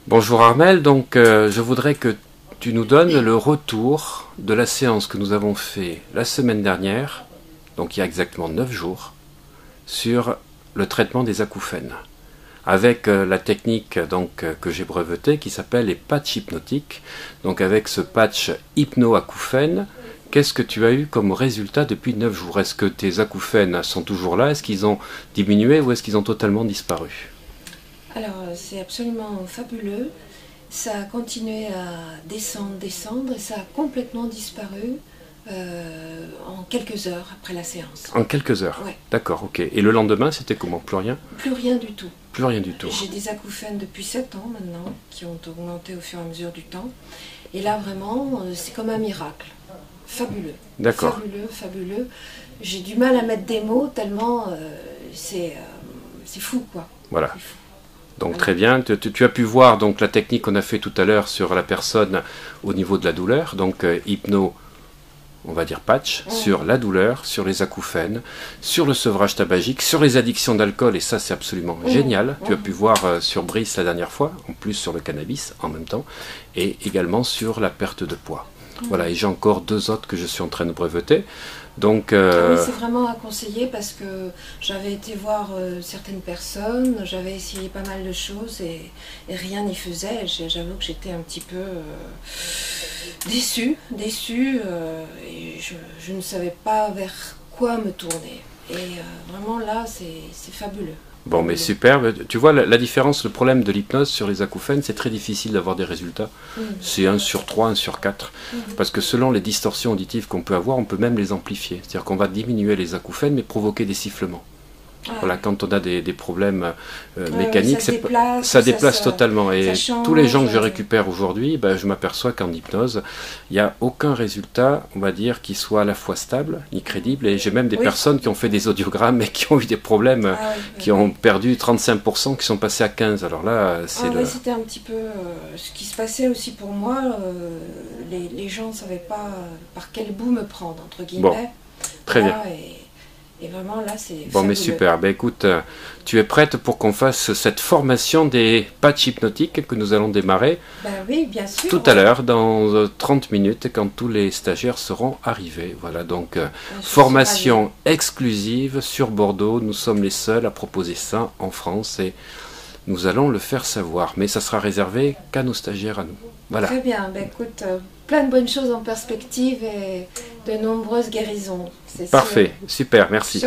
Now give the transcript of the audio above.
Bonjour Armel, donc je voudrais que tu nous donnes le retour de la séance que nous avons fait la semaine dernière, donc il y a exactement 9 jours, sur le traitement des acouphènes, avec la technique que j'ai brevetée qui s'appelle les patchs hypnotiques. Donc avec ce patch hypno-acouphène, qu'est-ce que tu as eu comme résultat depuis 9 jours? Est-ce que tes acouphènes sont toujours là? Est-ce qu'ils ont diminué ou est-ce qu'ils ont totalement disparu? Alors, c'est absolument fabuleux. Ça a continué à descendre, et ça a complètement disparu en quelques heures après la séance. En quelques heures? Ouais. D'accord, ok. Et le lendemain, c'était comment? Plus rien? Plus rien du tout. Plus rien du tout. J'ai des acouphènes depuis 7 ans maintenant, qui ont augmenté au fur et à mesure du temps. Et là, vraiment, c'est comme un miracle. Fabuleux. D'accord. Fabuleux, fabuleux. J'ai du mal à mettre des mots, tellement c'est fou, quoi. Voilà. C'est fou. Donc très bien, tu as pu voir donc la technique qu'on a fait tout à l'heure sur la personne au niveau de la douleur, donc hypno, on va dire patch, sur la douleur, sur les acouphènes, sur le sevrage tabagique, sur les addictions d'alcool, et ça c'est absolument génial. Tu as pu voir sur Brice la dernière fois, en plus sur le cannabis en même temps, et également sur la perte de poids. Voilà, et j'ai encore 2 autres que je suis en train de breveter. Donc, oui, c'est vraiment à conseiller parce que j'avais été voir certaines personnes, j'avais essayé pas mal de choses et rien n'y faisait. J'avoue que j'étais un petit peu déçue, et je ne savais pas vers quoi me tourner. Et vraiment là, c'est fabuleux. Bon, mais super. Tu vois, la différence, le problème de l'hypnose sur les acouphènes, c'est très difficile d'avoir des résultats. C'est 1 sur 3, 1 sur 4. Parce que selon les distorsions auditives qu'on peut avoir, on peut même les amplifier. C'est-à-dire qu'on va diminuer les acouphènes, mais provoquer des sifflements. Voilà, quand on a des problèmes mécaniques, ça déplace totalement. Et tous les gens que je récupère aujourd'hui, je m'aperçois qu'en hypnose, il n'y a aucun résultat, on va dire, qui soit à la fois stable ni crédible. Et j'ai même des personnes qui ont fait des audiogrames et qui ont eu des problèmes, qui ont perdu 35%, qui sont passés à 15%. Alors là, c'est oui, c'était un petit peu ce qui se passait aussi pour moi. Les gens ne savaient pas par quel bout me prendre, entre guillemets. Bon, très bien. Et vraiment là c'est bon, mais super. Écoute, tu es prête pour qu'on fasse cette formation des patchs hypnotiques que nous allons démarrer oui, bien sûr, tout à l'heure, dans 30 minutes, quand tous les stagiaires seront arrivés. Voilà, donc formation exclusive sur Bordeaux. Nous sommes les seuls à proposer ça en France et nous allons le faire savoir. Mais ça sera réservé qu'à nos stagiaires à nous. Voilà. Très bien. Écoute, plein de bonnes choses en perspective et de nombreuses guérisons. Parfait, super, merci.